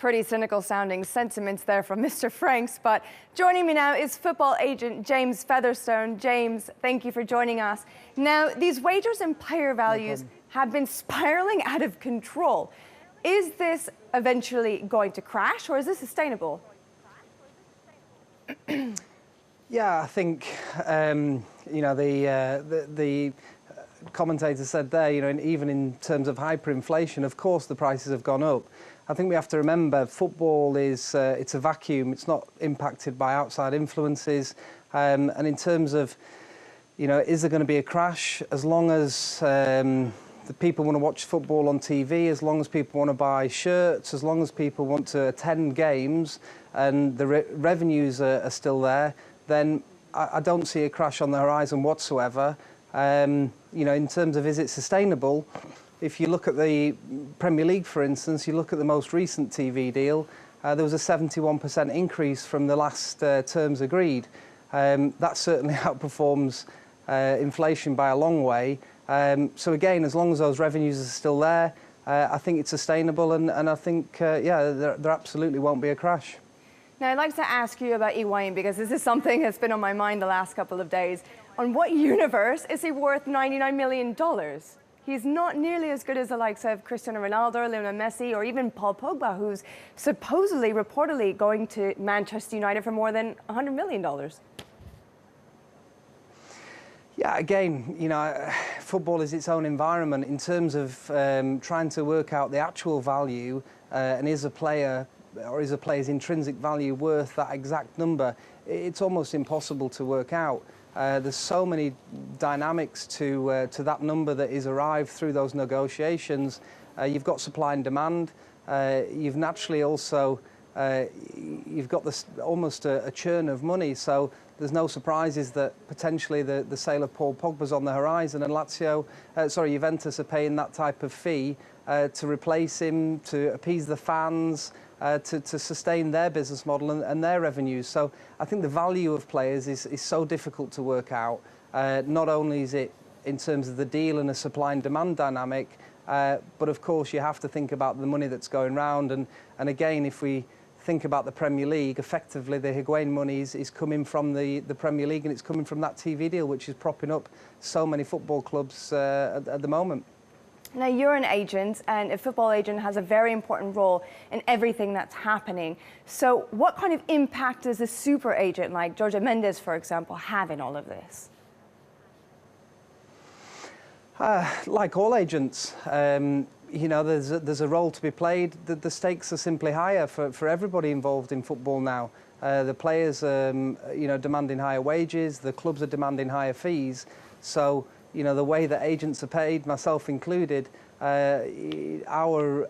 Pretty cynical sounding sentiments there from Mr. Franks, but joining me now is football agent James Featherstone. James, thank you for joining us. Now, these wagers and player values have been spiraling out of control. Is this eventually going to crash, or is this sustainable? Yeah, I think the commentator said there, even in terms of hyperinflation, of course the prices have gone up. I think we have to remember football is it's a vacuum. It's not impacted by outside influences. And in terms of, is there going to be a crash? As long as the people want to watch football on TV, as long as people want to buy shirts, as long as people want to attend games and the revenues are still there, then I don't see a crash on the horizon whatsoever. In terms of is it sustainable, if you look at the Premier League, for instance, you look at the most recent TV deal, there was a 71% increase from the last terms agreed. That certainly outperforms inflation by a long way. So again, as long as those revenues are still there, I think it's sustainable, and I think, there absolutely won't be a crash. Now, I'd like to ask you about Higuain, because this is something that's been on my mind the last couple of days. On what universe is he worth $99 million? He's not nearly as good as the likes of Cristiano Ronaldo, Lionel Messi, or even Paul Pogba, who's supposedly, reportedly going to Manchester United for more than $100 million. Yeah, again, football is its own environment in terms of trying to work out the actual value and is a player's intrinsic value worth that exact number. It's almost impossible to work out. There's so many dynamics to that number that is arrived through those negotiations. You've got supply and demand. You've naturally also you've got this almost a churn of money. So there's no surprises that potentially the sale of Paul Pogba's on the horizon, and Juventus are paying that type of fee to replace him, to appease the fans, to sustain their business model and their revenues. So I think the value of players is so difficult to work out. Not only is it in terms of the deal and the supply and demand dynamic, but of course you have to think about the money that's going round. And again, if we think about the Premier League, effectively the Higuain money is coming from the Premier League, and it's coming from that TV deal, which is propping up so many football clubs at the moment. Now, you're an agent, and a football agent has a very important role in everything that's happening. So what kind of impact does a super agent like Jorge Mendes, for example, have in all of this? Like all agents, there's a role to be played. The stakes are simply higher for everybody involved in football now. The players are, demanding higher wages. The clubs are demanding higher fees. So, the way that agents are paid, myself included, our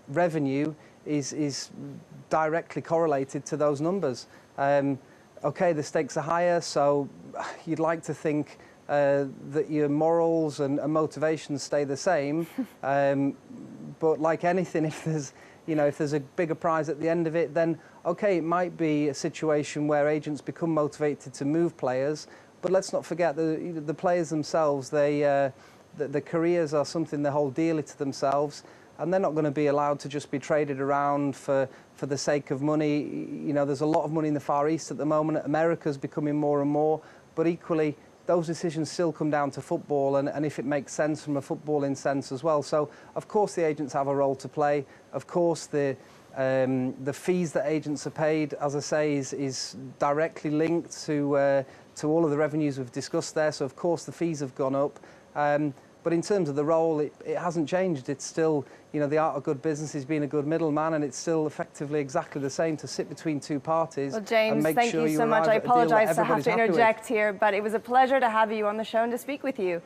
revenue is directly correlated to those numbers. Okay, the stakes are higher, so you'd like to think that your morals and motivations stay the same. But like anything, if there's a bigger prize at the end of it, then okay, it might be a situation where agents become motivated to move players. But let's not forget the players themselves. The careers are something they hold dearly to themselves, and they're not going to be allowed to just be traded around for the sake of money. There's a lot of money in the Far East at the moment. America's becoming more and more, but equally, those decisions still come down to football, and if it makes sense from a footballing sense as well. So, of course, the agents have a role to play. Of course, the fees that agents are paid, as I say, is directly linked to all of the revenues we've discussed there. So, of course, the fees have gone up. But in terms of the role, it hasn't changed. It's still, the art of good business is being a good middleman, and it's still effectively exactly the same to sit between two parties. Well, James, and make thank sure you so much. I apologise to have to interject with. here, but it was a pleasure to have you on the show and to speak with you.